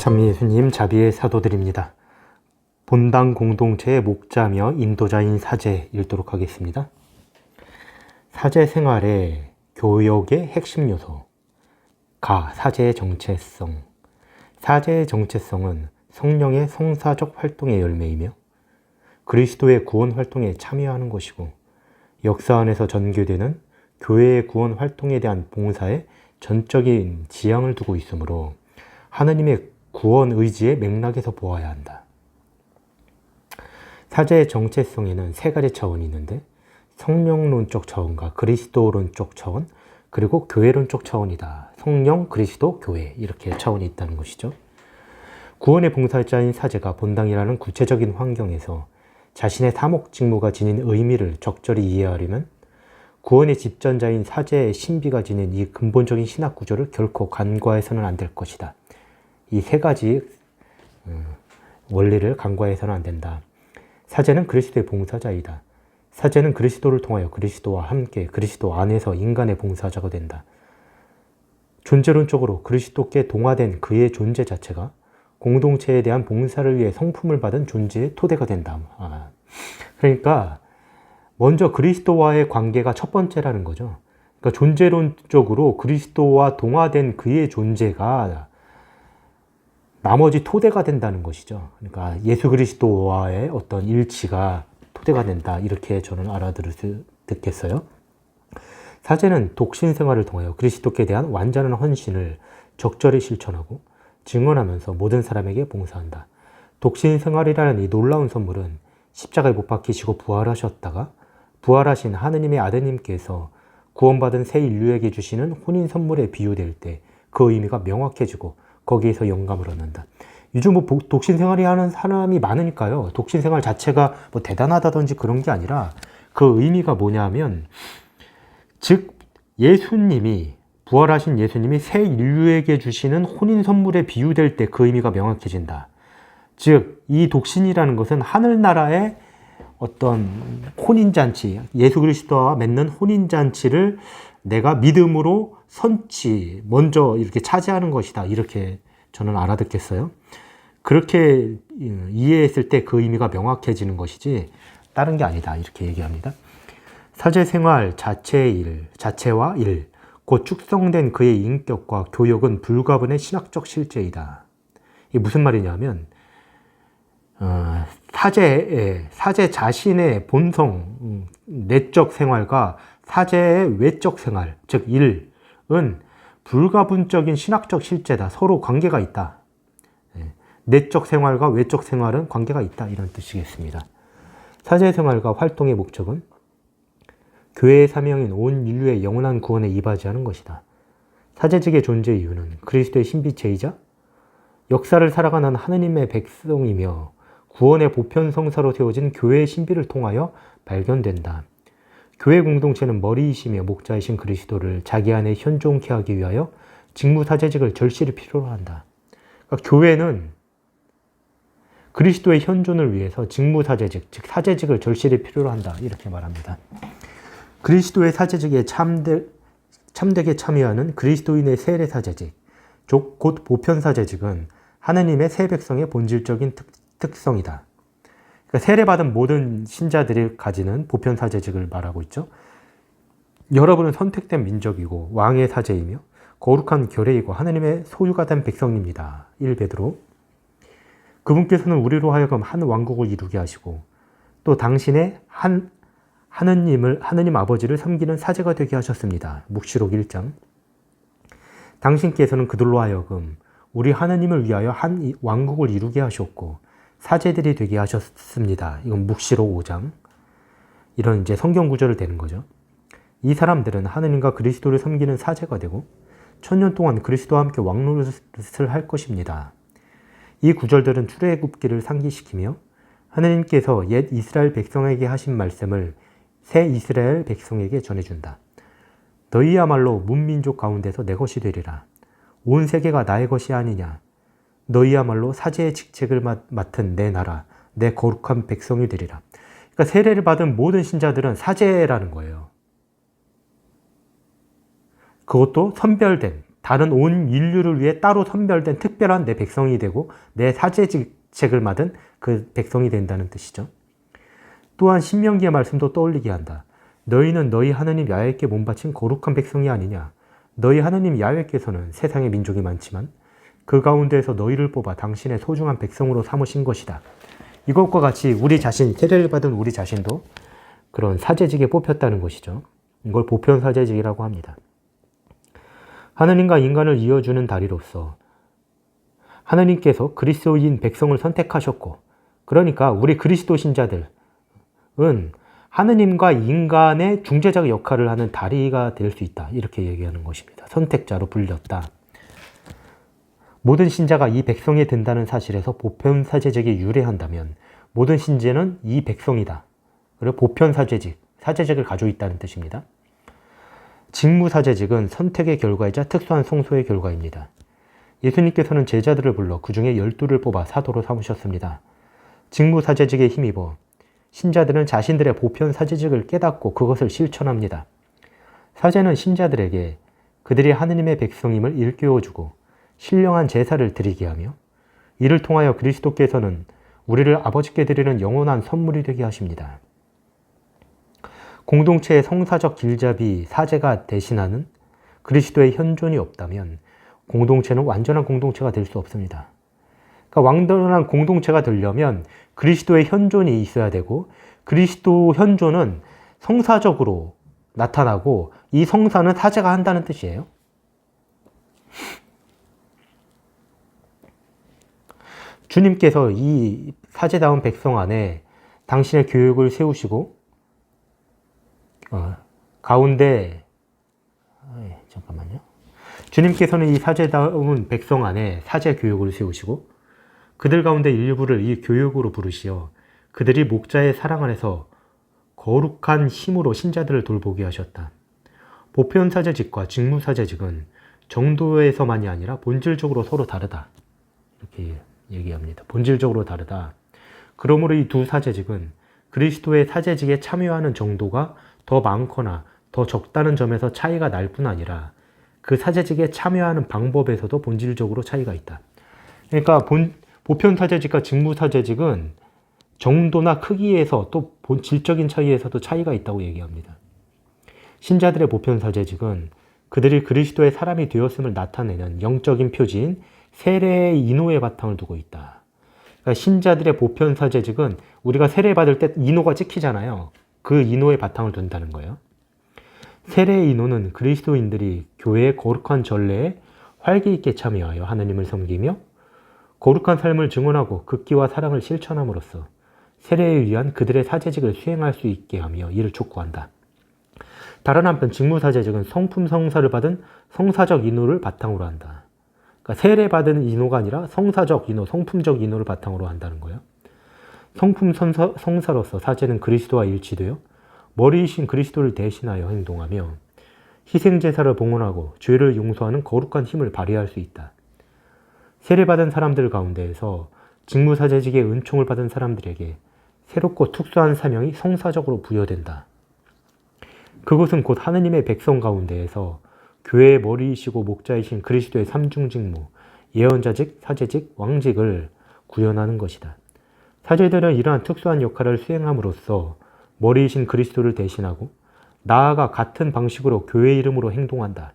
참예수님 자비의 사도들입니다. 본당 공동체의 목자며 인도자인 사제 읽도록 하겠습니다. 사제 생활의 교역의 핵심 요소 사제의 정체성. 사제의 정체성은 성령의 성사적 활동의 열매이며 그리스도의 구원 활동에 참여하는 것이고 역사 안에서 전개되는 교회의 구원 활동에 대한 봉사에 전적인 지향을 두고 있으므로 하느님의 구원 의지의 맥락에서 보아야 한다. 사제의 정체성에는 세 가지 차원이 있는데 성령론적 차원과 그리스도론적 차원, 그리고 교회론적 차원이다. 성령, 그리스도, 교회 이렇게 차원이 있다는 것이죠. 구원의 봉사자인 사제가 본당이라는 구체적인 환경에서 자신의 사목 직무가 지닌 의미를 적절히 이해하려면 구원의 집전자인 사제의 신비가 지닌 이 근본적인 신학 구조를 결코 간과해서는 안 될 것이다. 이 세 가지 원리를 간과해서는 안 된다. 사제는 그리스도의 봉사자이다. 사제는 그리스도를 통하여 그리스도와 함께 그리스도 안에서 인간의 봉사자가 된다. 존재론적으로 그리스도께 동화된 그의 존재 자체가 공동체에 대한 봉사를 위해 성품을 받은 존재의 토대가 된다. 그러니까 먼저 그리스도와의 관계가 첫 번째라는 거죠. 그러니까 존재론적으로 그리스도와 동화된 그의 존재가 나머지 토대가 된다는 것이죠. 그러니까 예수 그리스도와의 어떤 일치가 토대가 된다. 이렇게 저는 듣겠어요. 사제는 독신 생활을 통하여 그리스도께 대한 완전한 헌신을 적절히 실천하고 증언하면서 모든 사람에게 봉사한다. 독신 생활이라는 이 놀라운 선물은 십자가에 못 박히시고 부활하셨다가 부활하신 하느님의 아드님께서 구원받은 새 인류에게 주시는 혼인 선물에 비유될 때 그 의미가 명확해지고 거기에서 영감을 얻는다. 요즘 독신 생활이 하는 사람이 많으니까요. 독신 생활 자체가 대단하다든지 그런 게 아니라 그 의미가 뭐냐면, 즉 예수님이 부활하신 예수님이 새 인류에게 주시는 혼인 선물에 비유될 때 그 의미가 명확해진다. 즉 이 독신이라는 것은 하늘나라의 어떤 혼인잔치, 예수 그리스도와 맺는 혼인잔치를 내가 믿음으로 먼저 이렇게 차지하는 것이다. 이렇게 저는 알아듣겠어요. 그렇게 이해했을 때 그 의미가 명확해지는 것이지 다른 게 아니다. 이렇게 얘기합니다. 사제 생활 자체와 일, 곧 축성된 그의 인격과 교역은 불가분의 신학적 실제이다. 이게 무슨 말이냐면 사제 자신의 본성, 내적 생활과 사제의 외적 생활, 즉 일은 불가분적인 신학적 실제다. 서로 관계가 있다. 내적 생활과 외적 생활은 관계가 있다. 이런 뜻이겠습니다. 사제 생활과 활동의 목적은 교회의 사명인 온 인류의 영원한 구원에 이바지하는 것이다. 사제직의 존재 이유는 그리스도의 신비체이자 역사를 살아가는 하느님의 백성이며 구원의 보편성사로 세워진 교회의 신비를 통하여 발견된다. 교회 공동체는 머리이시며 목자이신 그리스도를 자기 안에 현존케 하기 위하여 직무사제직을 절실히 필요로 한다. 그러니까 교회는 그리스도의 현존을 위해서 직무사제직, 즉 사제직을 절실히 필요로 한다. 이렇게 말합니다. 그리스도의 사제직에 참되게 참여하는 그리스도인의 세례사제직, 곧 보편사제직은 하느님의 새 백성의 본질적인 특성이다. 그러니까 세례받은 모든 신자들이 가지는 보편사제직을 말하고 있죠. 여러분은 선택된 민족이고 왕의 사제이며 거룩한 결례이고 하느님의 소유가 된 백성입니다. 1베드로. 그분께서는 우리로 하여금 한 왕국을 이루게 하시고 또 당신의 하느님 아버지를 섬기는 사제가 되게 하셨습니다. 묵시록 1장. 당신께서는 그들로 하여금 우리 하느님을 위하여 한 왕국을 이루게 하셨고 사제들이 되게 하셨습니다. 이건 묵시록 5장. 이런 이제 성경 구절을 대는 거죠. 이 사람들은 하느님과 그리스도를 섬기는 사제가 되고 천년 동안 그리스도와 함께 왕노릇을 할 것입니다. 이 구절들은 출애굽기를 상기시키며 하느님께서 옛 이스라엘 백성에게 하신 말씀을 새 이스라엘 백성에게 전해준다. 너희야말로 문민족 가운데서 내 것이 되리라. 온 세계가 나의 것이 아니냐. 너희야말로 사제의 직책을 맡은 내 나라, 내 거룩한 백성이 되리라. 그러니까 세례를 받은 모든 신자들은 사제라는 거예요. 그것도 선별된, 다른 온 인류를 위해 따로 선별된 특별한 내 백성이 되고 내 사제직책을 맡은 그 백성이 된다는 뜻이죠. 또한 신명기의 말씀도 떠올리게 한다. 너희는 너희 하나님 야훼께 몸바친 거룩한 백성이 아니냐. 너희 하나님 야훼께서는 세상에 민족이 많지만 그 가운데에서 너희를 뽑아 당신의 소중한 백성으로 삼으신 것이다. 이것과 같이 우리 자신, 세례를 받은 우리 자신도 그런 사제직에 뽑혔다는 것이죠. 이걸 보편 사제직이라고 합니다. 하나님과 인간을 이어주는 다리로서 하나님께서 그리스도인 백성을 선택하셨고, 그러니까 우리 그리스도 신자들은 하느님과 인간의 중재자 역할을 하는 다리가 될 수 있다. 이렇게 얘기하는 것입니다. 선택자로 불렸다. 모든 신자가 이 백성이 된다는 사실에서 보편 사제직이 유래한다면 모든 신자는 이 백성이다. 그리고 보편 사제직, 사제직을 가지고 있다는 뜻입니다. 직무 사제직은 선택의 결과이자 특수한 성소의 결과입니다. 예수님께서는 제자들을 불러 그 중에 12를 뽑아 사도로 삼으셨습니다. 직무 사제직에 힘입어 신자들은 자신들의 보편 사제직을 깨닫고 그것을 실천합니다. 사제는 신자들에게 그들이 하느님의 백성임을 일깨워주고 신령한 제사를 드리게 하며 이를 통하여 그리스도께서는 우리를 아버지께 드리는 영원한 선물이 되게 하십니다. 공동체의 성사적 길잡이 사제가 대신하는 그리스도의 현존이 없다면 공동체는 완전한 공동체가 될 수 없습니다. 그러니까 완전한 공동체가 되려면 그리스도의 현존이 있어야 되고 그리스도 현존은 성사적으로 나타나고 이 성사는 사제가 한다는 뜻이에요. 주님께서 이 사제다운 백성 안에 당신의 교육을 세우시고 가운데 잠깐만요. 주님께서는 이 사제다운 백성 안에 사제 교육을 세우시고 그들 가운데 일부를 이 교육으로 부르시어 그들이 목자의 사랑 안에서 거룩한 힘으로 신자들을 돌보게 하셨다. 보편 사제직과 직무 사제직은 정도에서만이 아니라 본질적으로 서로 다르다. 이렇게 얘기합니다. 본질적으로 다르다. 그러므로 이 두 사제직은 그리스도의 사제직에 참여하는 정도가 더 많거나 더 적다는 점에서 차이가 날 뿐 아니라 그 사제직에 참여하는 방법에서도 본질적으로 차이가 있다. 그러니까 보편 사제직과 직무 사제직은 정도나 크기에서 또 본질적인 차이에서도 차이가 있다고 얘기합니다. 신자들의 보편 사제직은 그들이 그리스도의 사람이 되었음을 나타내는 영적인 표지인 세례의 인호의 바탕을 두고 있다. 그러니까 신자들의 보편 사제직은 우리가 세례받을 때 인호가 찍히잖아요. 그 인호의 바탕을 둔다는 거예요. 세례의 인호는 그리스도인들이 교회의 거룩한 전례에 활기 있게 참여하여 하나님을 섬기며 거룩한 삶을 증언하고 극기와 사랑을 실천함으로써 세례에 의한 그들의 사제직을 수행할 수 있게 하며 이를 촉구한다. 다른 한편 직무사제직은 성품 성사를 받은 성사적 인호를 바탕으로 한다. 그러니까 세례받은 인호가 아니라 성사적 인호, 성품적 인호를 바탕으로 한다는 거예요. 성품 성사로서 사제는 그리스도와 일치되어 머리이신 그리스도를 대신하여 행동하며 희생제사를 봉헌하고 죄를 용서하는 거룩한 힘을 발휘할 수 있다. 세례받은 사람들 가운데에서 직무사제직의 은총을 받은 사람들에게 새롭고 특수한 사명이 성사적으로 부여된다. 그것은 곧 하느님의 백성 가운데에서 교회의 머리이시고 목자이신 그리스도의 삼중 직무, 예언자직, 사제직, 왕직을 구현하는 것이다. 사제들은 이러한 특수한 역할을 수행함으로써 머리이신 그리스도를 대신하고 나아가 같은 방식으로 교회 이름으로 행동한다.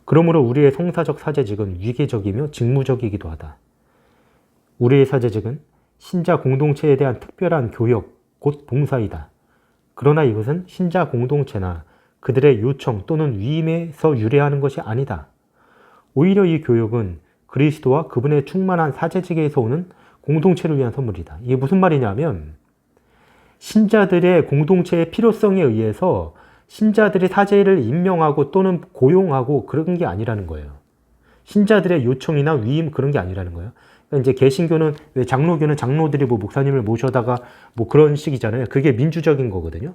그러므로 우리의 성사적 사제직은 위계적이며 직무적이기도 하다. 우리의 사제직은 신자 공동체에 대한 특별한 교역, 곧 봉사이다. 그러나 이것은 신자 공동체나 그들의 요청 또는 위임에서 유래하는 것이 아니다. 오히려 이 교역은 그리스도와 그분의 충만한 사제직에서 오는 공동체를 위한 선물이다. 이게 무슨 말이냐면 신자들의 공동체의 필요성에 의해서 신자들이 사제를 임명하고 또는 고용하고 그런 게 아니라는 거예요. 신자들의 요청이나 위임 그런 게 아니라는 거예요. 그러니까 이제 개신교는 왜 장로교는 장로들이 뭐 목사님을 모셔다가 뭐 그런 식이잖아요. 그게 민주적인 거거든요.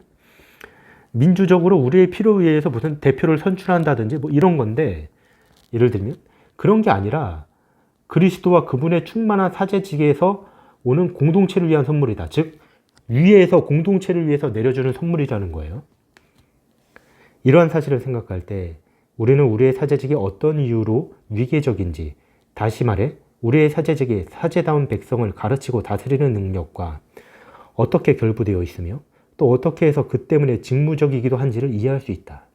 민주적으로 우리의 필요에 의해서 무슨 대표를 선출한다든지 뭐 이런 건데 예를 들면 그런 게 아니라 그리스도와 그분의 충만한 사제직에서 오는 공동체를 위한 선물이다. 즉 위에서 공동체를 위해서 내려주는 선물이라는 거예요. 이러한 사실을 생각할 때 우리는 우리의 사제직이 어떤 이유로 위계적인지, 다시 말해 우리의 사제직이 사제다운 백성을 가르치고 다스리는 능력과 어떻게 결부되어 있으며 또 어떻게 해서 그 때문에 직무적이기도 한지를 이해할 수 있다.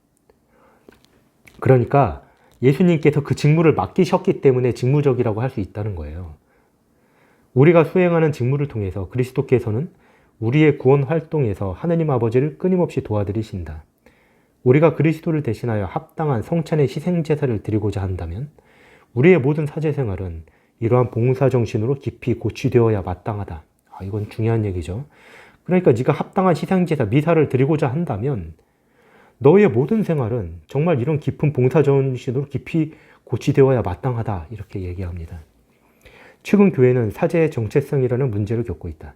그러니까 예수님께서 그 직무를 맡기셨기 때문에 직무적이라고 할 수 있다는 거예요. 우리가 수행하는 직무를 통해서 그리스도께서는 우리의 구원 활동에서 하느님 아버지를 끊임없이 도와드리신다. 우리가 그리스도를 대신하여 합당한 성찬의 희생제사를 드리고자 한다면 우리의 모든 사제생활은 이러한 봉사정신으로 깊이 고취되어야 마땅하다. 이건 중요한 얘기죠. 그러니까 네가 합당한 희생제사, 미사를 드리고자 한다면 너의 모든 생활은 정말 이런 깊은 봉사정신으로 깊이 고취되어야 마땅하다. 이렇게 얘기합니다. 최근 교회는 사제의 정체성이라는 문제를 겪고 있다.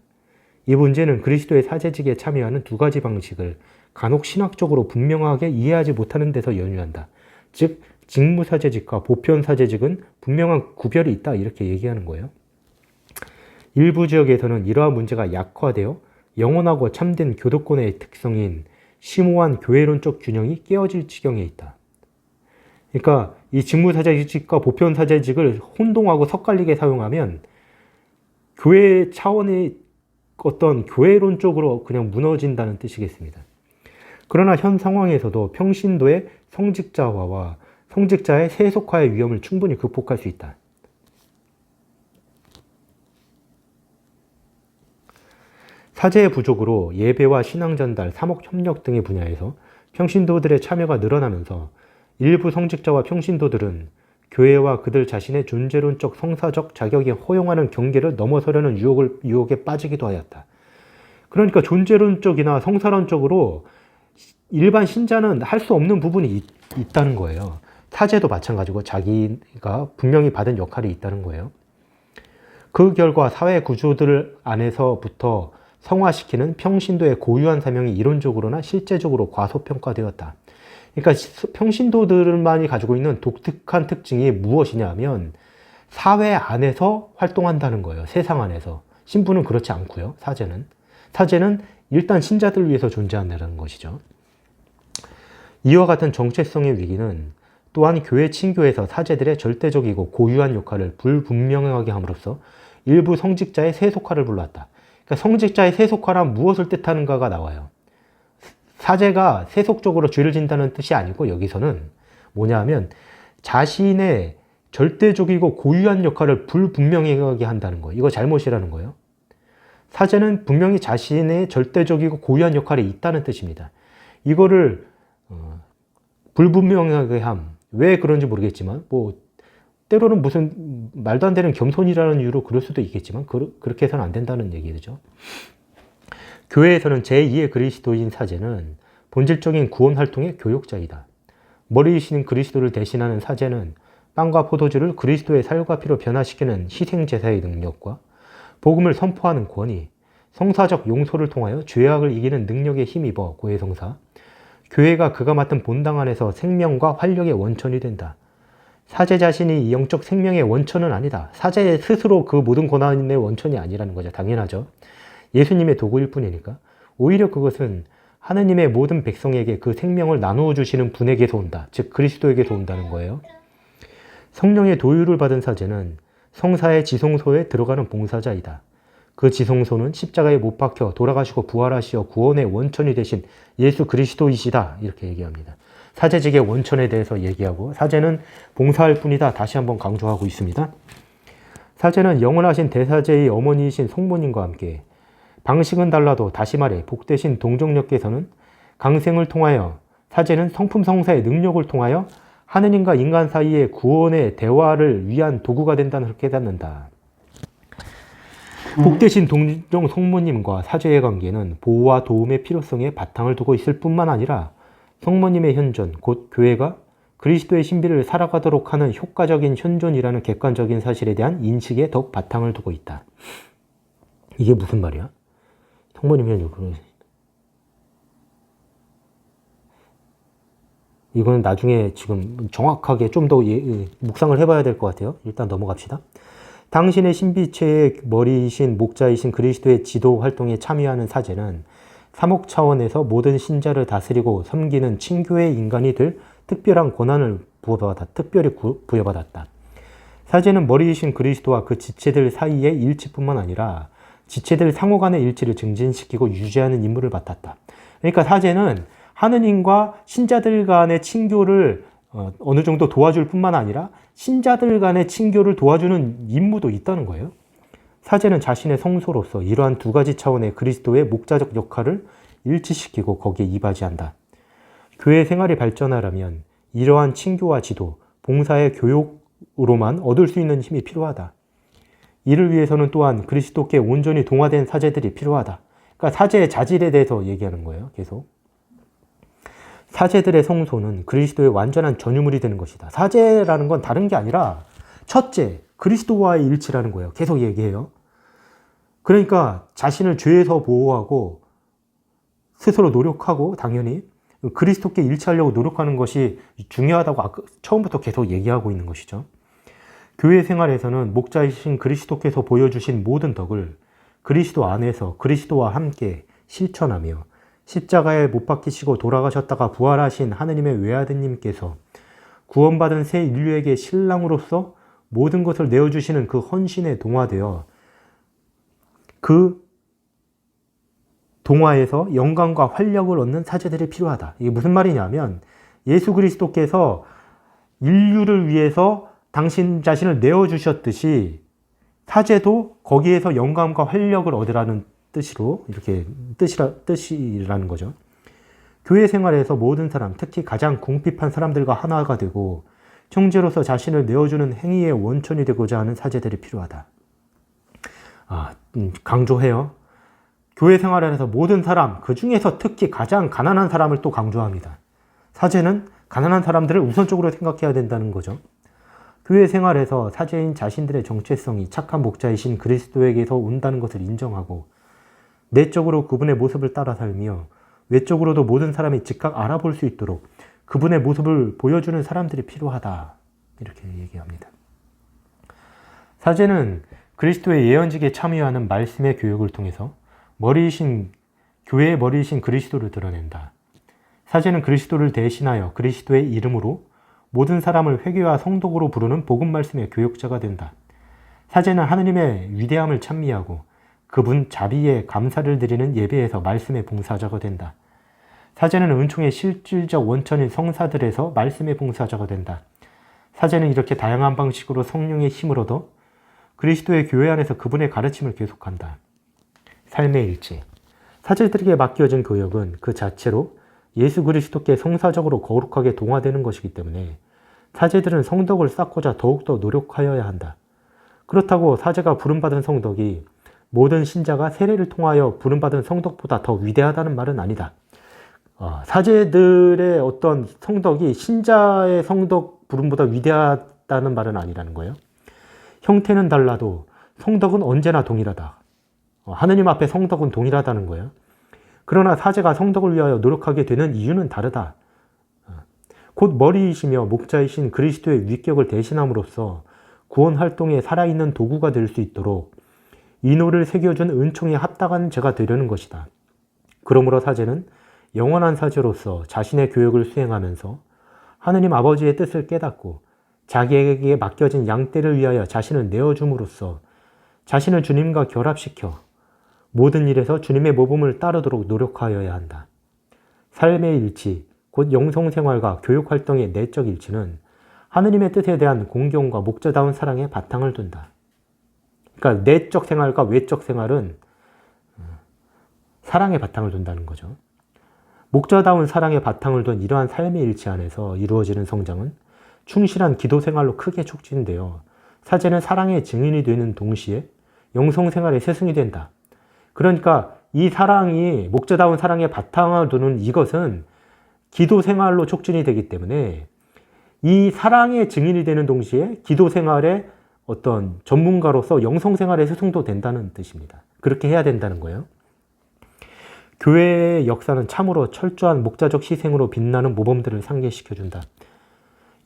이 문제는 그리스도의 사제직에 참여하는 두 가지 방식을 간혹 신학적으로 분명하게 이해하지 못하는 데서 연유한다. 즉 직무사제직과 보편사제직은 분명한 구별이 있다 이렇게 얘기하는 거예요. 일부 지역에서는 이러한 문제가 약화되어 영원하고 참된 교도권의 특성인 심오한 교회론적 균형이 깨어질 지경에 있다. 그러니까 이 직무사제직과 보편사제직을 혼동하고 섞갈리게 사용하면 교회 차원의 어떤 교회론적으로 그냥 무너진다는 뜻이겠습니다. 그러나 현 상황에서도 평신도의 성직자화와 성직자의 세속화의 위험을 충분히 극복할 수 있다. 사제의 부족으로 예배와 신앙 전달, 사목 협력 등의 분야에서 평신도들의 참여가 늘어나면서 일부 성직자와 평신도들은 교회와 그들 자신의 존재론적 성사적 자격이 허용하는 경계를 넘어서려는 유혹에 빠지기도 하였다. 그러니까 존재론적이나 성사론적으로 일반 신자는 할 수 없는 부분이 있다는 거예요. 사제도 마찬가지고 자기가 분명히 받은 역할이 있다는 거예요. 그 결과 사회 구조들 안에서부터 성화시키는 평신도의 고유한 사명이 이론적으로나 실제적으로 과소평가되었다. 그러니까 평신도들만이 가지고 있는 독특한 특징이 무엇이냐면 사회 안에서 활동한다는 거예요. 세상 안에서. 신부는 그렇지 않고요. 사제는 일단 신자들을 위해서 존재한다는 것이죠. 이와 같은 정체성의 위기는 또한 교회 친교에서 사제들의 절대적이고 고유한 역할을 불분명하게 함으로써 일부 성직자의 세속화를 불러왔다. 그러니까 성직자의 세속화란 무엇을 뜻하는가가 나와요. 사제가 세속적으로 죄를 진다는 뜻이 아니고 여기서는 뭐냐 하면 자신의 절대적이고 고유한 역할을 불분명하게 한다는 거예요. 이거 잘못이라는 거예요. 사제는 분명히 자신의 절대적이고 고유한 역할이 있다는 뜻입니다. 이거를 불분명하게 함. 왜 그런지 모르겠지만 때로는 무슨 말도 안 되는 겸손이라는 이유로 그럴 수도 있겠지만 그렇게 해서는 안 된다는 얘기죠. 교회에서는 제2의 그리스도인 사제는 본질적인 구원 활동의 교역자이다. 머리이신 그리스도를 대신하는 사제는 빵과 포도주를 그리스도의 살과 피로 변화시키는 희생제사의 능력과 복음을 선포하는 권위, 성사적 용서를 통하여 죄악을 이기는 능력에 힘입어 고해성사, 교회가 그가 맡은 본당 안에서 생명과 활력의 원천이 된다. 사제 자신이 이 영적 생명의 원천은 아니다. 사제 스스로 그 모든 고난의 원천이 아니라는 거죠. 당연하죠. 예수님의 도구일 뿐이니까. 오히려 그것은 하느님의 모든 백성에게 그 생명을 나누어 주시는 분에게서 온다. 즉 그리스도에게서 온다는 거예요. 성령의 도유를 받은 사제는 성사의 지성소에 들어가는 봉사자이다. 그 지성소는 십자가에 못 박혀 돌아가시고 부활하시어 구원의 원천이 되신 예수 그리스도이시다. 이렇게 얘기합니다. 사제직의 원천에 대해서 얘기하고 사제는 봉사할 뿐이다. 다시 한번 강조하고 있습니다. 사제는 영원하신 대사제의 어머니이신 성모님과 함께 방식은 달라도 다시 말해 복되신 동정녀께서는 강생을 통하여 사제는 성품 성사의 능력을 통하여 하느님과 인간 사이의 구원의 대화를 위한 도구가 된다는 걸 깨닫는다. 복되신 동정 성모님과 사제의 관계는 보호와 도움의 필요성에 바탕을 두고 있을 뿐만 아니라 성모님의 현존, 곧 교회가 그리스도의 신비를 살아가도록 하는 효과적인 현존이라는 객관적인 사실에 대한 인식에 더 바탕을 두고 있다. 이게 무슨 말이야? 성모님 현존. 이건 나중에 지금 정확하게 좀 더 묵상을 해봐야 될 것 같아요. 일단 넘어갑시다. 당신의 신비체의 머리이신 목자이신 그리스도의 지도 활동에 참여하는 사제는 사목 차원에서 모든 신자를 다스리고 섬기는 친교의 인간이 될 특별한 권한을 특별히 부여받았다. 사제는 머리이신 그리스도와 그 지체들 사이의 일치뿐만 아니라 지체들 상호 간의 일치를 증진시키고 유지하는 임무를 맡았다. 그러니까 사제는 하느님과 신자들 간의 친교를 어느 정도 도와줄 뿐만 아니라 신자들 간의 친교를 도와주는 임무도 있다는 거예요. 사제는 자신의 성소로서 이러한 두 가지 차원의 그리스도의 목자적 역할을 일치시키고 거기에 이바지한다. 교회 생활이 발전하려면 이러한 친교와 지도, 봉사의 교육으로만 얻을 수 있는 힘이 필요하다. 이를 위해서는 또한 그리스도께 온전히 동화된 사제들이 필요하다. 그러니까 사제의 자질에 대해서 얘기하는 거예요. 계속. 사제들의 성소는 그리스도의 완전한 전유물이 되는 것이다. 사제라는 건 다른 게 아니라 첫째, 그리스도와의 일치라는 거예요. 계속 얘기해요. 그러니까 자신을 죄에서 보호하고 스스로 노력하고 당연히 그리스도께 일치하려고 노력하는 것이 중요하다고 처음부터 계속 얘기하고 있는 것이죠. 교회 생활에서는 목자이신 그리스도께서 보여주신 모든 덕을 그리스도 안에서 그리스도와 함께 실천하며 십자가에 못 박히시고 돌아가셨다가 부활하신 하느님의 외아드님께서 구원받은 새 인류에게 신랑으로서 모든 것을 내어주시는 그 헌신에 동화되어 그 동화에서 영광과 활력을 얻는 사제들이 필요하다. 이게 무슨 말이냐면 예수 그리스도께서 인류를 위해서 당신 자신을 내어주셨듯이 사제도 거기에서 영감과 활력을 얻으라는 뜻으로 이렇게 뜻이라는 거죠. 교회 생활에서 모든 사람, 특히 가장 궁핍한 사람들과 하나가 되고 형제로서 자신을 내어주는 행위의 원천이 되고자 하는 사제들이 필요하다. 강조해요. 교회 생활에서 모든 사람, 그 중에서 특히 가장 가난한 사람을 또 강조합니다. 사제는 가난한 사람들을 우선적으로 생각해야 된다는 거죠. 교회 생활에서 사제인 자신들의 정체성이 착한 목자이신 그리스도에게서 온다는 것을 인정하고 내적으로 그분의 모습을 따라 살며 외적으로도 모든 사람이 즉각 알아볼 수 있도록 그분의 모습을 보여주는 사람들이 필요하다. 이렇게 얘기합니다. 사제는 그리스도의 예언직에 참여하는 말씀의 교육을 통해서 교회의 머리이신 그리스도를 드러낸다. 사제는 그리스도를 대신하여 그리스도의 이름으로 모든 사람을 회개와 성독으로 부르는 복음 말씀의 교육자가 된다. 사제는 하느님의 위대함을 찬미하고 그분 자비에 감사를 드리는 예배에서 말씀의 봉사자가 된다. 사제는 은총의 실질적 원천인 성사들에서 말씀의 봉사자가 된다. 사제는 이렇게 다양한 방식으로 성령의 힘을 얻어 그리스도의 교회 안에서 그분의 가르침을 계속한다. 삶의 일치. 사제들에게 맡겨진 교역은 그 자체로 예수 그리스도께 성사적으로 거룩하게 동화되는 것이기 때문에 사제들은 성덕을 쌓고자 더욱더 노력하여야 한다. 그렇다고 사제가 부름받은 성덕이 모든 신자가 세례를 통하여 부름받은 성덕보다 더 위대하다는 말은 아니다. 사제들의 어떤 성덕이 신자의 성덕 부름보다 위대하다는 말은 아니라는 거예요. 형태는 달라도 성덕은 언제나 동일하다. 하느님 앞에 성덕은 동일하다는 거예요. 그러나 사제가 성덕을 위하여 노력하게 되는 이유는 다르다. 곧 머리이시며 목자이신 그리스도의 위격을 대신함으로써 구원 활동에 살아있는 도구가 될 수 있도록 인호를 새겨준 은총에 합당한 자가 되려는 것이다. 그러므로 사제는 영원한 사제로서 자신의 교육을 수행하면서 하느님 아버지의 뜻을 깨닫고 자기에게 맡겨진 양떼를 위하여 자신을 내어줌으로써 자신을 주님과 결합시켜 모든 일에서 주님의 모범을 따르도록 노력하여야 한다. 삶의 일치, 곧 영성생활과 교육활동의 내적 일치는 하느님의 뜻에 대한 공경과 목자다운 사랑에 바탕을 둔다. 그러니까 내적 생활과 외적 생활은 사랑에 바탕을 둔다는 거죠. 목자다운 사랑에 바탕을 둔 이러한 삶의 일치 안에서 이루어지는 성장은 충실한 기도 생활로 크게 촉진되어 사제는 사랑의 증인이 되는 동시에 영성생활의 스승이 된다. 그러니까 이 사랑이 목자다운 사랑에 바탕을 두는 이것은 기도 생활로 촉진이 되기 때문에 이 사랑의 증인이 되는 동시에 기도 생활의 어떤 전문가로서 영성생활의 스승도 된다는 뜻입니다. 그렇게 해야 된다는 거예요. 교회의 역사는 참으로 철저한 목자적 희생으로 빛나는 모범들을 상기시켜준다.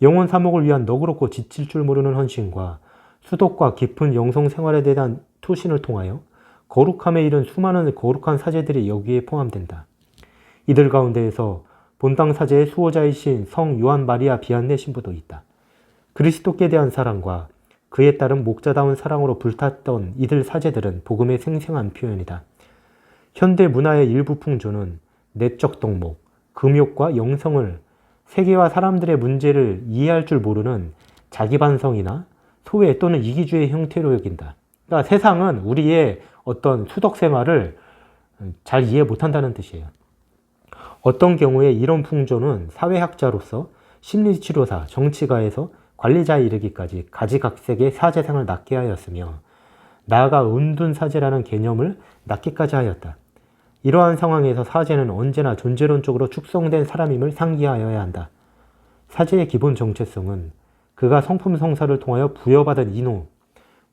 영혼 사목을 위한 너그럽고 지칠 줄 모르는 헌신과 수독과 깊은 영성생활에 대한 투신을 통하여 거룩함에 이른 수많은 거룩한 사제들이 여기에 포함된다. 이들 가운데에서 본당 사제의 수호자이신 성 요한 마리아 비안네 신부도 있다. 그리스도께 대한 사랑과 그에 따른 목자다운 사랑으로 불탔던 이들 사제들은 복음의 생생한 표현이다. 현대 문화의 일부 풍조는 내적 덕목, 금욕과 영성을 세계와 사람들의 문제를 이해할 줄 모르는 자기 반성이나 소외 또는 이기주의 형태로 여긴다. 그러니까 세상은 우리의 어떤 수덕 생활을 잘 이해 못한다는 뜻이에요. 어떤 경우에 이런 풍조는 사회학자로서 심리치료사, 정치가에서 관리자에 이르기까지 가지각색의 사제상을 낳게 하였으며 나아가 은둔사제라는 개념을 낳기까지 하였다. 이러한 상황에서 사제는 언제나 존재론적으로 축성된 사람임을 상기하여야 한다. 사제의 기본 정체성은 그가 성품 성사를 통하여 부여받은 인호,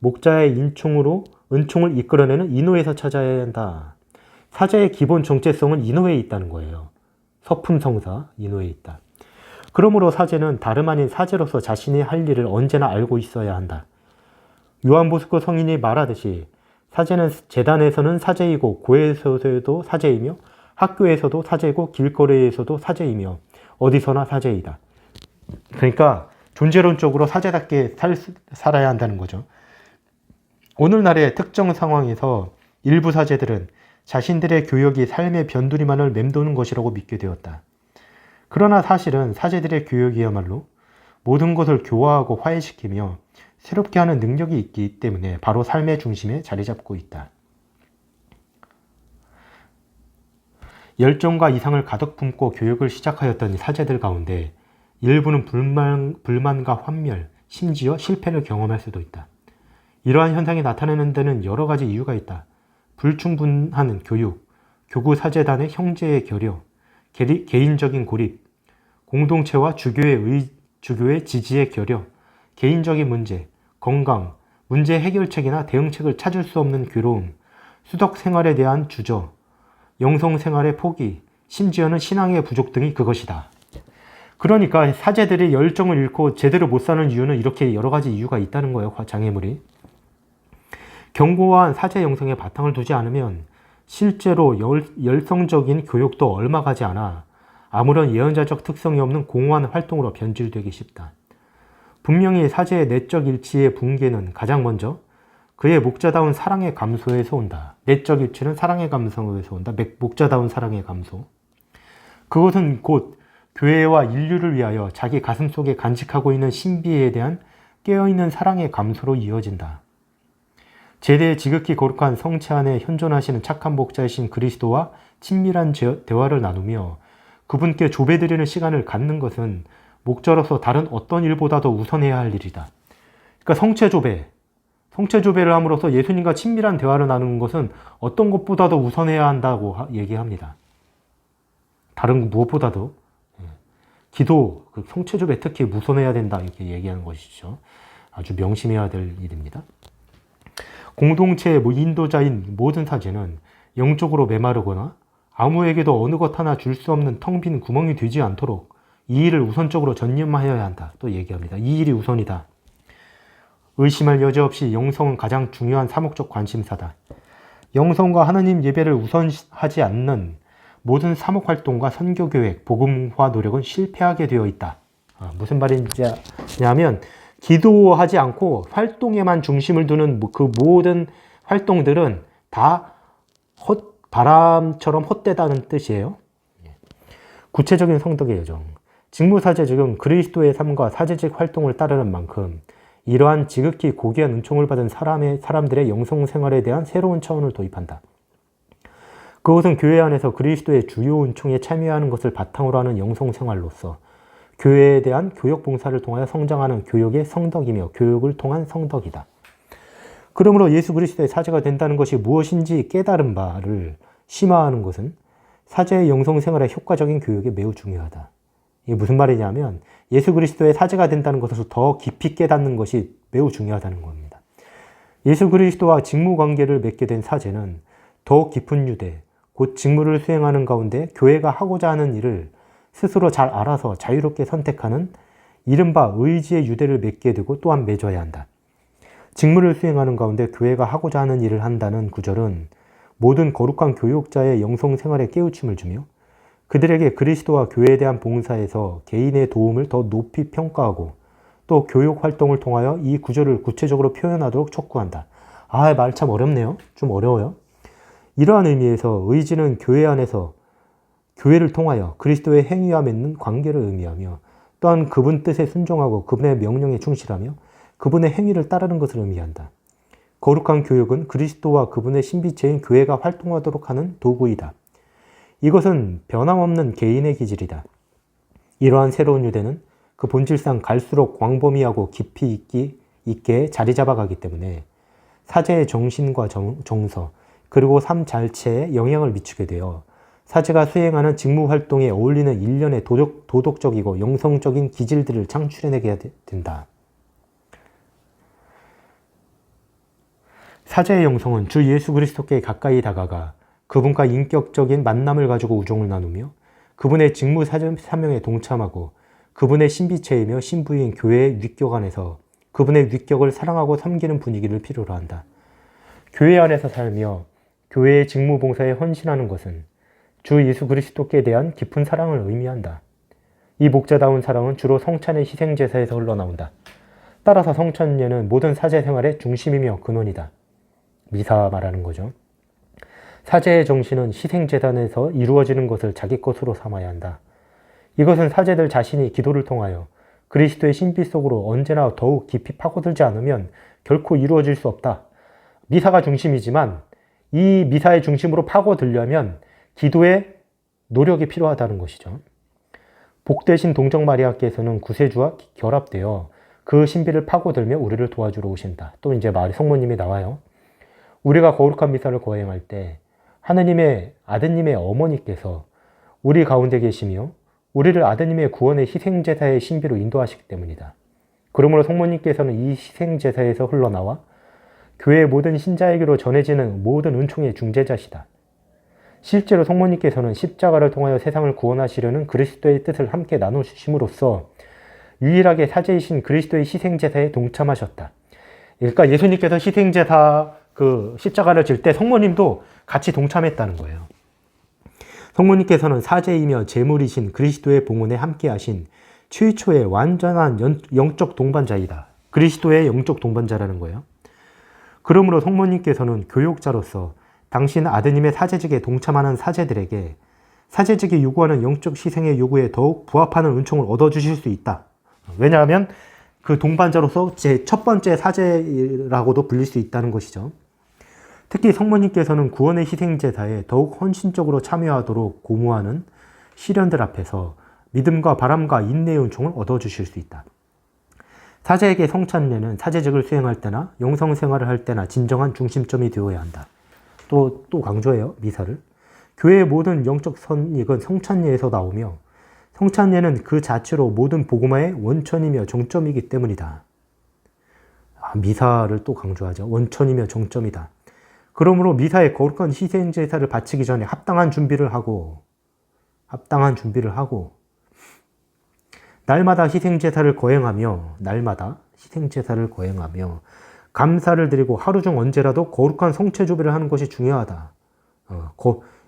목자의 은총을 이끌어내는 인호에서 찾아야 한다. 사제의 기본 정체성은 인호에 있다는 거예요. 서품성사, 인호에 있다. 그러므로 사제는 다름 아닌 사제로서 자신이 할 일을 언제나 알고 있어야 한다. 요한 보스코 성인이 말하듯이 사제는 재단에서는 사제이고 고에서도 사제이며 학교에서도 사제이고 길거리에서도 사제이며 어디서나 사제이다. 그러니까 존재론적으로 사제답게 살아야 한다는 거죠. 오늘날의 특정 상황에서 일부 사제들은 자신들의 교역이 삶의 변두리만을 맴도는 것이라고 믿게 되었다. 그러나 사실은 사제들의 교역이야말로 모든 것을 교화하고 화해시키며 새롭게 하는 능력이 있기 때문에 바로 삶의 중심에 자리 잡고 있다. 열정과 이상을 가득 품고 교역을 시작하였던 사제들 가운데 일부는 불만과 환멸, 심지어 실패를 경험할 수도 있다. 이러한 현상이 나타나는 데는 여러 가지 이유가 있다. 불충분한 교육, 교구 사제단의 형제의 결여, 개인적인 고립, 공동체와 주교의 지지의 결여, 개인적인 문제, 건강, 문제 해결책이나 대응책을 찾을 수 없는 괴로움, 수덕 생활에 대한 주저, 영성 생활의 포기, 심지어는 신앙의 부족 등이 그것이다. 그러니까 사제들이 열정을 잃고 제대로 못 사는 이유는 이렇게 여러 가지 이유가 있다는 거예요. 장애물이. 견고한 사제 영성에 바탕을 두지 않으면 실제로 열성적인 교육도 얼마 가지 않아 아무런 예언자적 특성이 없는 공허한 활동으로 변질되기 쉽다. 분명히 사제의 내적 일치의 붕괴는 가장 먼저 그의 목자다운 사랑의 감소에서 온다. 내적 일치는 사랑의 감소에서 온다. 목자다운 사랑의 감소. 그것은 곧 교회와 인류를 위하여 자기 가슴 속에 간직하고 있는 신비에 대한 깨어있는 사랑의 감소로 이어진다. 제대의 지극히 거룩한 성체 안에 현존하시는 착한 목자이신 그리스도와 친밀한 대화를 나누며 그분께 조배드리는 시간을 갖는 것은 목자로서 다른 어떤 일보다도 우선해야 할 일이다. 그러니까 성체조배를 함으로써 예수님과 친밀한 대화를 나누는 것은 어떤 것보다도 우선해야 한다고 얘기합니다. 다른 무엇보다도 기도, 성체조배 특히 우선해야 된다 이렇게 얘기하는 것이죠. 아주 명심해야 될 일입니다. 공동체의 인도자인 모든 사제는 영적으로 메마르거나 아무에게도 어느 것 하나 줄 수 없는 텅 빈 구멍이 되지 않도록 이 일을 우선적으로 전념하여야 한다. 또 얘기합니다. 이 일이 우선이다. 의심할 여지 없이 영성은 가장 중요한 사목적 관심사다. 영성과 하느님 예배를 우선하지 않는 모든 사목활동과 선교계획, 복음화 노력은 실패하게 되어 있다. 무슨 말이냐면 기도하지 않고 활동에만 중심을 두는 그 모든 활동들은 다 바람처럼 헛되다는 뜻이에요. 구체적인 성덕의 여정. 직무사제직은 그리스도의 삶과 사제직 활동을 따르는 만큼 이러한 지극히 고귀한 은총을 받은 사람들의 영성생활에 대한 새로운 차원을 도입한다. 그것은 교회 안에서 그리스도의 주요 은총에 참여하는 것을 바탕으로 하는 영성생활로서 교회에 대한 교역봉사를 통하여 성장하는 교역의 성덕이며 교역을 통한 성덕이다. 그러므로 예수 그리스도의 사제가 된다는 것이 무엇인지 깨달은 바를 심화하는 것은 사제의 영성생활의 효과적인 교육에 매우 중요하다. 이게 무슨 말이냐면 예수 그리스도의 사제가 된다는 것에서 더 깊이 깨닫는 것이 매우 중요하다는 겁니다. 예수 그리스도와 직무관계를 맺게 된 사제는 더욱 깊은 유대, 곧 직무를 수행하는 가운데 교회가 하고자 하는 일을 스스로 잘 알아서 자유롭게 선택하는 이른바 의지의 유대를 맺게 되고 또한 맺어야 한다. 직무를 수행하는 가운데 교회가 하고자 하는 일을 한다는 구절은 모든 거룩한 교육자의 영성생활에 깨우침을 주며 그들에게 그리스도와 교회에 대한 봉사에서 개인의 도움을 더 높이 평가하고 또 교육 활동을 통하여 이 구조를 구체적으로 표현하도록 촉구한다. 말 참 어렵네요. 좀 어려워요. 이러한 의미에서 의지는 교회 안에서 교회를 통하여 그리스도의 행위와 맺는 관계를 의미하며 또한 그분 뜻에 순종하고 그분의 명령에 충실하며 그분의 행위를 따르는 것을 의미한다. 거룩한 교육은 그리스도와 그분의 신비체인 교회가 활동하도록 하는 도구이다. 이것은 변함없는 개인의 기질이다. 이러한 새로운 유대는 그 본질상 갈수록 광범위하고 깊이 있게 자리 잡아가기 때문에 사제의 정신과 정서 그리고 삶 자체에 영향을 미치게 되어 사제가 수행하는 직무 활동에 어울리는 일련의 도덕적이고 영성적인 기질들을 창출해내게 된다. 사제의 영성은 주 예수 그리스도께 가까이 다가가 그분과 인격적인 만남을 가지고 우정을 나누며 그분의 직무 사명에 동참하고 그분의 신비체이며 신부인 교회의 위격 안에서 그분의 위격을 사랑하고 섬기는 분위기를 필요로 한다. 교회 안에서 살며 교회의 직무 봉사에 헌신하는 것은 주 예수 그리스도께 대한 깊은 사랑을 의미한다. 이 목자다운 사랑은 주로 성찬의 희생제사에서 흘러나온다. 따라서 성찬예는 모든 사제 생활의 중심이며 근원이다. 미사 말하는 거죠. 사제의 정신은 희생재단에서 이루어지는 것을 자기 것으로 삼아야 한다. 이것은 사제들 자신이 기도를 통하여 그리스도의 신비 속으로 언제나 더욱 깊이 파고들지 않으면 결코 이루어질 수 없다. 미사가 중심이지만 이 미사의 중심으로 파고들려면 기도의 노력이 필요하다는 것이죠. 복되신 동정 마리아께서는 구세주와 결합되어 그 신비를 파고들며 우리를 도와주러 오신다. 또 이제 성모님이 나와요. 우리가 거룩한 미사를 거행할 때 하느님의 아드님의 어머니께서 우리 가운데 계시며 우리를 아드님의 구원의 희생제사의 신비로 인도하시기 때문이다. 그러므로 성모님께서는 이 희생제사에서 흘러나와 교회의 모든 신자에게로 전해지는 모든 은총의 중재자시다. 실제로 성모님께서는 십자가를 통하여 세상을 구원하시려는 그리스도의 뜻을 함께 나누심으로써 유일하게 사제이신 그리스도의 희생제사에 동참하셨다. 그러니까 예수님께서 희생제사 십자가를 질 때 성모님도 같이 동참했다는 거예요. 성모님께서는 사제이며 제물이신 그리스도의 봉헌에 함께 하신 최초의 완전한 영적 동반자이다. 그리스도의 영적 동반자라는 거예요. 그러므로 성모님께서는 교육자로서 당신 아드님의 사제직에 동참하는 사제들에게 사제직이 요구하는 영적 희생의 요구에 더욱 부합하는 은총을 얻어주실 수 있다. 왜냐하면 그 동반자로서 제 첫 번째 사제라고도 불릴 수 있다는 것이죠. 특히 성모님께서는 구원의 희생제사에 더욱 헌신적으로 참여하도록 고무하는 시련들 앞에서 믿음과 바람과 인내의 은총을 얻어주실 수 있다. 사제에게 성찬례는 사제직을 수행할 때나 영성생활을 할 때나 진정한 중심점이 되어야 한다. 또 강조해요, 미사를. 교회의 모든 영적 선익은 성찬례에서 나오며 성찬례는 그 자체로 모든 복음화의 원천이며 정점이기 때문이다. 미사를 또 강조하죠. 원천이며 정점이다. 그러므로 미사의 거룩한 희생제사를 바치기 전에 합당한 준비를 하고 날마다 희생제사를 거행하며 감사를 드리고 하루 중 언제라도 거룩한 성체조배를 하는 것이 중요하다.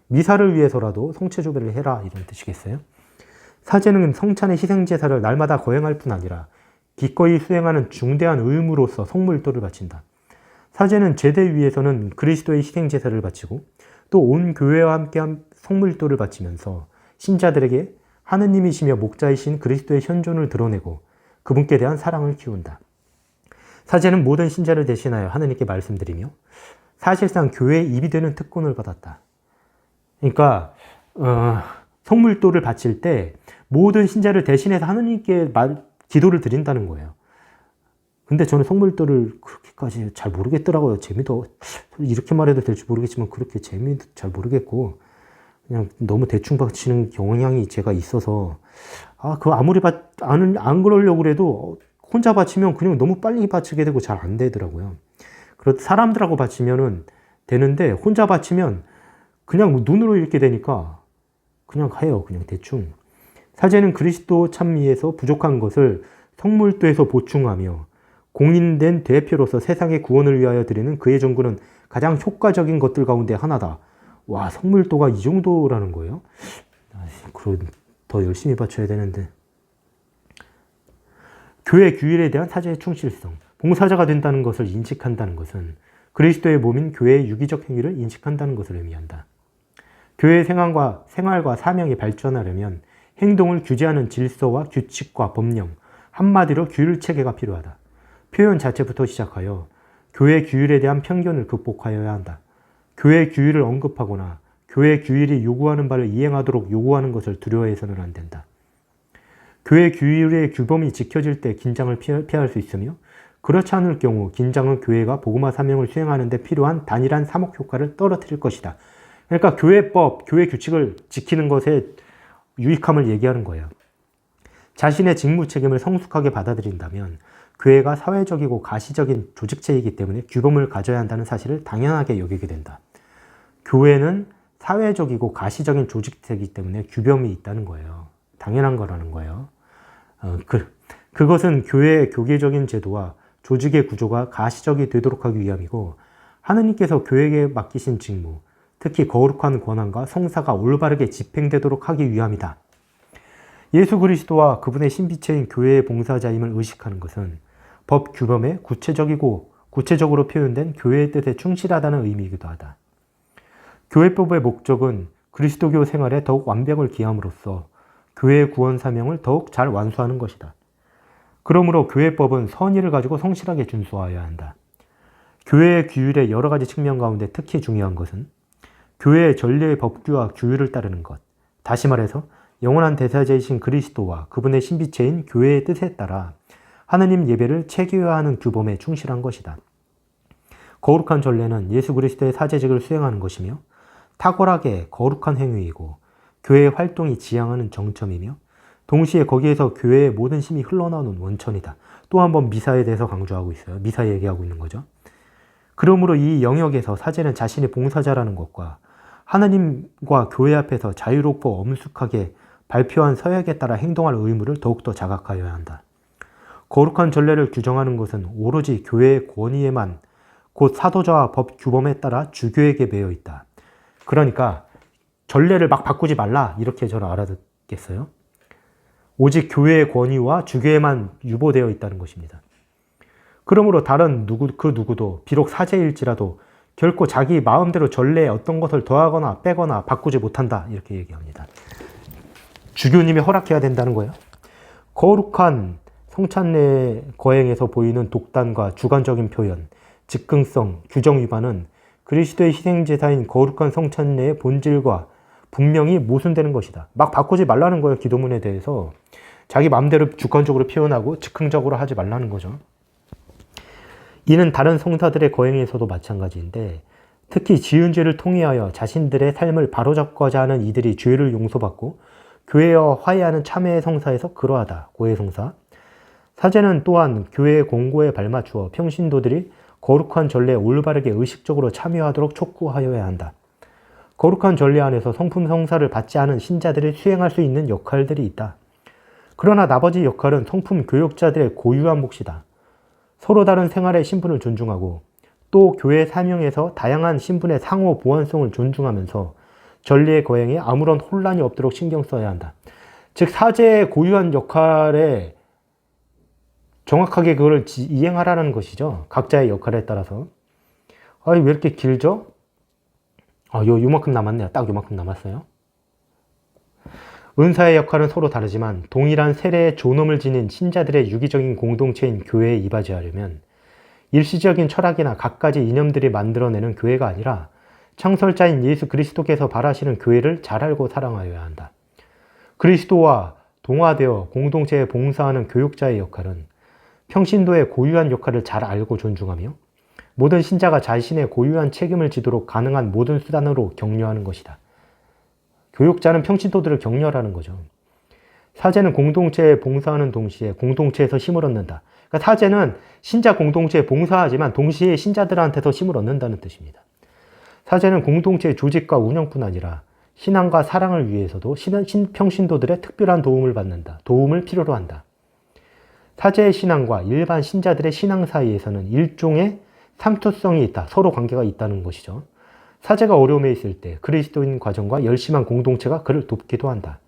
미사를 위해서라도 성체조배를 해라, 이런 뜻이겠어요? 사제는 성찬의 희생제사를 날마다 거행할 뿐 아니라 기꺼이 수행하는 중대한 의무로서 성물도를 바친다. 사제는 제대 위에서는 그리스도의 희생제사를 바치고 또 온 교회와 함께한 성물도를 바치면서 신자들에게 하느님이시며 목자이신 그리스도의 현존을 드러내고 그분께 대한 사랑을 키운다. 사제는 모든 신자를 대신하여 하느님께 말씀드리며 사실상 교회의 입이 되는 특권을 받았다. 그러니까 성물도를 바칠 때 모든 신자를 대신해서 하느님께 기도를 드린다는 거예요. 근데 저는 성물도를 그렇게까지 잘 모르겠더라고요. 재미도 이렇게 말해도 될지 모르겠지만 그렇게 재미도 잘 모르겠고 그냥 너무 대충 바치는 경향이 제가 있어서 그거 아무리 안 그러려고 해도 혼자 바치면 그냥 너무 빨리 바치게 되고 잘 안 되더라고요. 그렇다 사람들하고 바치면은 되는데 혼자 바치면 그냥 눈으로 읽게 되니까 그냥 해요. 그냥 대충. 사제는 그리스도 찬미에서 부족한 것을 성물도에서 보충하며 공인된 대표로서 세상의 구원을 위하여 드리는 그의 전구는 가장 효과적인 것들 가운데 하나다. 와, 성물도가 이 정도라는 거예요? 그럼 더 열심히 바쳐야 되는데. 교회 규율에 대한 사제의 충실성. 봉사자가 된다는 것을 인식한다는 것은 그리스도의 몸인 교회의 유기적 행위를 인식한다는 것을 의미한다. 교회의 생활과 사명이 발전하려면 행동을 규제하는 질서와 규칙과 법령, 한마디로 규율 체계가 필요하다. 표현 자체부터 시작하여 교회 규율에 대한 편견을 극복하여야 한다. 교회 규율을 언급하거나 교회 규율이 요구하는 바를 이행하도록 요구하는 것을 두려워해서는 안 된다. 교회 규율의 규범이 지켜질 때 긴장을 피할 수 있으며 그렇지 않을 경우 긴장은 교회가 복음화 사명을 수행하는 데 필요한 단일한 사목 효과를 떨어뜨릴 것이다. 그러니까 교회법, 교회 규칙을 지키는 것의 유익함을 얘기하는 거예요. 자신의 직무 책임을 성숙하게 받아들인다면 교회가 사회적이고 가시적인 조직체이기 때문에 규범을 가져야 한다는 사실을 당연하게 여기게 된다. 교회는 사회적이고 가시적인 조직체이기 때문에 규범이 있다는 거예요. 당연한 거라는 거예요. 그것은 교회의 교계적인 제도와 조직의 구조가 가시적이 되도록 하기 위함이고 하느님께서 교회에게 맡기신 직무, 특히 거룩한 권한과 성사가 올바르게 집행되도록 하기 위함이다. 예수 그리스도와 그분의 신비체인 교회의 봉사자임을 의식하는 것은 법 규범에 구체적으로 표현된 교회의 뜻에 충실하다는 의미이기도 하다. 교회법의 목적은 그리스도교 생활에 더욱 완벽을 기함으로써 교회의 구원 사명을 더욱 잘 완수하는 것이다. 그러므로 교회법은 선의를 가지고 성실하게 준수하여야 한다. 교회의 규율의 여러 가지 측면 가운데 특히 중요한 것은 교회의 전례의 법규와 규율을 따르는 것. 다시 말해서 영원한 대사자이신 그리스도와 그분의 신비체인 교회의 뜻에 따라 하느님 예배를 체계화하는 규범에 충실한 것이다. 거룩한 전례는 예수 그리스도의 사제직을 수행하는 것이며 탁월하게 거룩한 행위이고 교회의 활동이 지향하는 정점이며 동시에 거기에서 교회의 모든 힘이 흘러나오는 원천이다. 또 한 번 미사에 대해서 강조하고 있어요. 미사 얘기하고 있는 거죠. 그러므로 이 영역에서 사제는 자신이 봉사자라는 것과 하나님과 교회 앞에서 자유롭고 엄숙하게 발표한 서약에 따라 행동할 의무를 더욱더 자각하여야 한다. 거룩한 전례를 규정하는 것은 오로지 교회의 권위에만 곧 사도자와 법 규범에 따라 주교에게 매여 있다. 그러니까 전례를 막 바꾸지 말라 이렇게 저는 알아듣겠어요. 오직 교회의 권위와 주교에만 유보되어 있다는 것입니다. 그러므로 다른 그 누구도 비록 사제일지라도 결코 자기 마음대로 전례에 어떤 것을 더하거나 빼거나 바꾸지 못한다 이렇게 얘기합니다. 주교님이 허락해야 된다는 거예요. 거룩한 성찬례 거행에서 보이는 독단과 주관적인 표현, 즉흥성, 규정 위반은 그리스도의 희생제사인 거룩한 성찬례의 본질과 분명히 모순되는 것이다. 막 바꾸지 말라는 거예요. 기도문에 대해서. 자기 마음대로 주관적으로 표현하고 즉흥적으로 하지 말라는 거죠. 이는 다른 성사들의 거행에서도 마찬가지인데 특히 지은 죄를 통해하여 자신들의 삶을 바로잡고자 하는 이들이 죄를 용서받고 교회와 화해하는 참회의 성사에서 그러하다. 고해 성사. 사제는 또한 교회의 공고에 발맞추어 평신도들이 거룩한 전례에 올바르게 의식적으로 참여하도록 촉구하여야 한다. 거룩한 전례 안에서 성품 성사를 받지 않은 신자들이 수행할 수 있는 역할들이 있다. 그러나 나머지 역할은 성품 교역자들의 고유한 몫이다. 서로 다른 생활의 신분을 존중하고 또 교회 사명에서 다양한 신분의 상호 보완성을 존중하면서 전례의 거행에 아무런 혼란이 없도록 신경 써야 한다. 즉 사제의 고유한 역할에 정확하게 그걸 이행하라는 것이죠. 각자의 역할에 따라서. 왜 이렇게 길죠? 요만큼 남았네요. 딱 요만큼 남았어요. 은사의 역할은 서로 다르지만 동일한 세례의 존엄을 지닌 신자들의 유기적인 공동체인 교회에 이바지하려면 일시적인 철학이나 갖가지 이념들이 만들어내는 교회가 아니라 창설자인 예수 그리스도께서 바라시는 교회를 잘 알고 사랑하여야 한다. 그리스도와 동화되어 공동체에 봉사하는 교육자의 역할은 평신도의 고유한 역할을 잘 알고 존중하며 모든 신자가 자신의 고유한 책임을 지도록 가능한 모든 수단으로 격려하는 것이다. 교육자는 평신도들을 격려하라는 거죠. 사제는 공동체에 봉사하는 동시에 공동체에서 힘을 얻는다. 그러니까 사제는 신자 공동체에 봉사하지만 동시에 신자들한테서 힘을 얻는다는 뜻입니다. 사제는 공동체의 조직과 운영뿐 아니라 신앙과 사랑을 위해서도 평신도들의 특별한 도움을 필요로 한다. 사제의 신앙과 일반 신자들의 신앙 사이에서는 일종의 삼투성이 있다. 서로 관계가 있다는 것이죠. 사제가 어려움에 있을 때 그리스도인 과정과 열심한 공동체가 그를 돕기도 한다.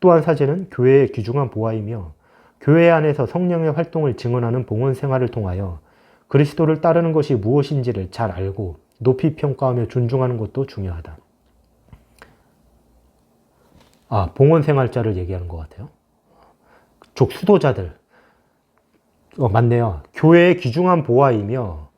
또한 사제는 교회의 귀중한 보아이며 교회 안에서 성령의 활동을 증언하는 봉헌 생활을 통하여 그리스도를 따르는 것이 무엇인지를 잘 알고 높이 평가하며 존중하는 것도 중요하다. 봉헌 생활자를 얘기하는 것 같아요. 수도자들. 맞네요. 교회의 귀중한 보아이며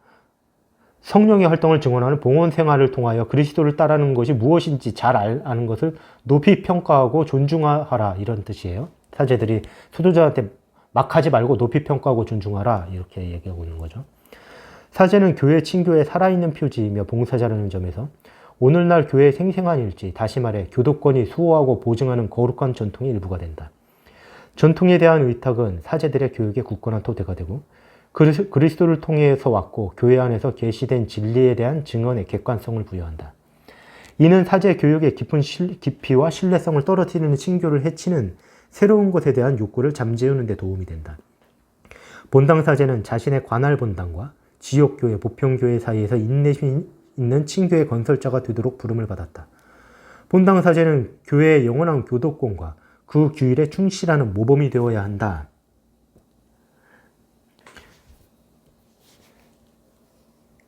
성령의 활동을 증언하는 봉헌 생활을 통하여 그리스도를 따르는 것이 무엇인지 잘 아는 것을 높이 평가하고 존중하라, 이런 뜻이에요. 사제들이 수도자한테 막 하지 말고 높이 평가하고 존중하라, 이렇게 얘기하고 있는 거죠. 사제는 교회 친교의 살아있는 표지이며 봉사자라는 점에서 오늘날 교회의 생생한 일지, 다시 말해 교도권이 수호하고 보증하는 거룩한 전통의 일부가 된다. 전통에 대한 의탁은 사제들의 교육의 굳건한 토대가 되고 그리스도를 통해서 왔고 교회 안에서 계시된 진리에 대한 증언의 객관성을 부여한다. 이는 사제 교육의 깊이와 신뢰성을 떨어뜨리는 신교를 해치는 새로운 것에 대한 욕구를 잠재우는 데 도움이 된다. 본당 사제는 자신의 관할 본당과 지역교회, 보편교회 사이에서 인내심 있는 친교의 건설자가 되도록 부름을 받았다. 본당 사제는 교회의 영원한 교도권과 그 규율에 충실하는 모범이 되어야 한다.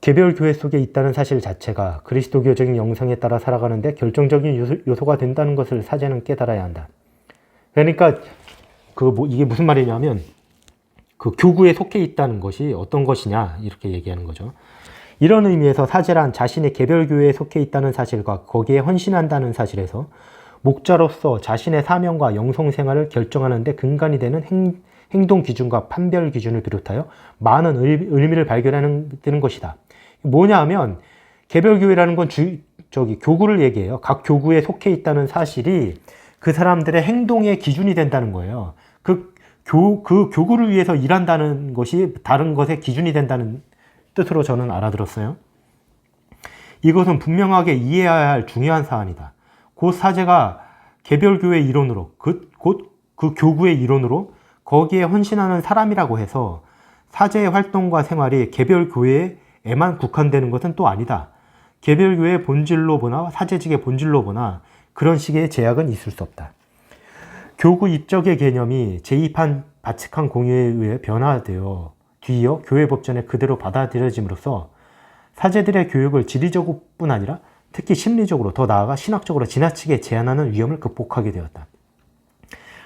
개별 교회 속에 있다는 사실 자체가 그리스도교적인 영성에 따라 살아가는데 결정적인 요소가 된다는 것을 사제는 깨달아야 한다. 그러니까 이게 무슨 말이냐면 그 교구에 속해 있다는 것이 어떤 것이냐, 이렇게 얘기하는 거죠. 이런 의미에서 사제란 자신의 개별 교회에 속해 있다는 사실과 거기에 헌신한다는 사실에서 목자로서 자신의 사명과 영성 생활을 결정하는 데 근간이 되는 행동 기준과 판별 기준을 비롯하여 많은 의미를 발견하는 것이다. 뭐냐 하면 개별 교회라는 건 교구를 얘기해요. 각 교구에 속해 있다는 사실이 그 사람들의 행동의 기준이 된다는 거예요. 그 교구를 위해서 일한다는 것이 다른 것의 기준이 된다는 뜻으로 저는 알아들었어요. 이것은 분명하게 이해해야 할 중요한 사안이다. 곧 사제가 개별 교회 이론으로, 곧 그 교구의 이론으로 거기에 헌신하는 사람이라고 해서 사제의 활동과 생활이 개별 교회에만 국한되는 것은 또 아니다. 개별 교회의 본질로 보나 사제직의 본질로 보나 그런 식의 제약은 있을 수 없다. 교구 입적의 개념이 제2판 바칙한 공의에 의해 변화되어 뒤이어 교회 법전에 그대로 받아들여짐으로써 사제들의 교육을 지리적뿐 아니라 특히 심리적으로, 더 나아가 신학적으로 지나치게 제한하는 위험을 극복하게 되었다.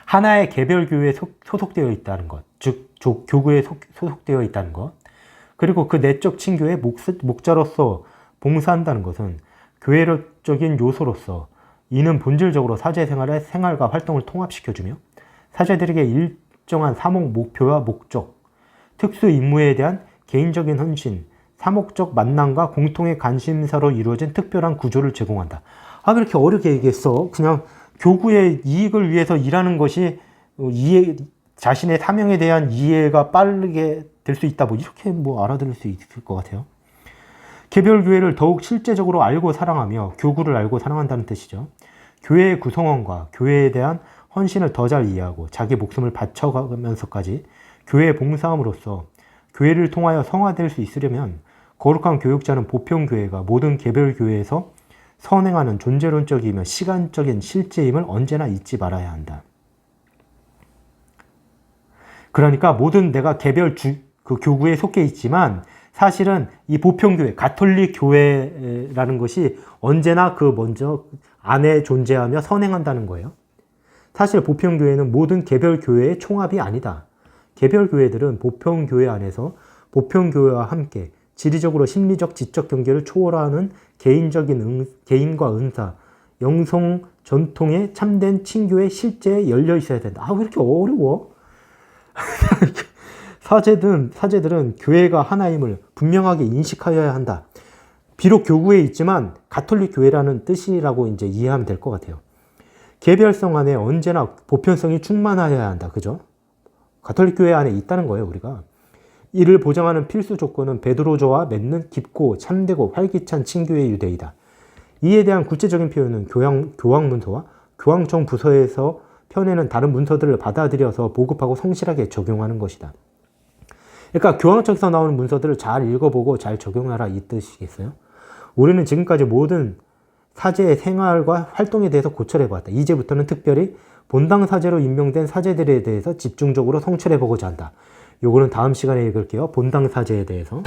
하나의 개별 교회에 소속되어 있다는 것, 즉 교구에 소속되어 있다는 것, 그리고 그 내적 친교의 목자로서 봉사한다는 것은 교회적인 요소로서 이는 본질적으로 사제 생활과 활동을 통합시켜주며 사제들에게 일정한 사목 목표와 목적, 특수 임무에 대한 개인적인 헌신, 사목적 만남과 공통의 관심사로 이루어진 특별한 구조를 제공한다. 왜 이렇게 어렵게 얘기했어? 그냥 교구의 이익을 위해서 일하는 것이 자신의 사명에 대한 이해가 빠르게 될 수 있다. 이렇게 알아들을 수 있을 것 같아요. 개별 교회를 더욱 실제적으로 알고 사랑하며 교구를 알고 사랑한다는 뜻이죠. 교회의 구성원과 교회에 대한 헌신을 더 잘 이해하고 자기 목숨을 바쳐가면서까지 교회에 봉사함으로써 교회를 통하여 성화될 수 있으려면 거룩한 교육자는 보편교회가 모든 개별 교회에서 선행하는 존재론적이며 시간적인 실제임을 언제나 잊지 말아야 한다. 그러니까 내가 개별 교구에 속해 있지만 사실은 이 보편교회, 가톨릭 교회라는 것이 언제나 먼저 안에 존재하며 선행한다는 거예요. 사실 보편교회는 모든 개별 교회의 총합이 아니다. 개별 교회들은 보편교회 안에서 보편교회와 함께 지리적으로 심리적, 지적 경계를 초월하는 개인과 은사, 영성 전통의 참된 친교의 실제에 열려 있어야 된다. 왜 이렇게 어려워? 사제들은 교회가 하나임을 분명하게 인식하여야 한다. 비록 교구에 있지만 가톨릭 교회라는 뜻이라고 이제 이해하면 될 것 같아요. 개별성 안에 언제나 보편성이 충만하여야 한다. 그죠? 가톨릭 교회 안에 있다는 거예요, 우리가. 이를 보장하는 필수 조건은 베드로조와 맺는 깊고 참되고 활기찬 친교의 유대이다. 이에 대한 구체적인 표현은 교황문서와 교황청 부서에서 펴내는 다른 문서들을 받아들여서 보급하고 성실하게 적용하는 것이다. 그러니까 교황청에서 나오는 문서들을 잘 읽어보고 잘 적용하라, 이 뜻이겠어요? 우리는 지금까지 모든 사제의 생활과 활동에 대해서 고찰해 보았다. 이제부터는 특별히 본당 사제로 임명된 사제들에 대해서 집중적으로 성찰해 보고자 한다. 요거는 다음 시간에 읽을게요. 본당 사제에 대해서.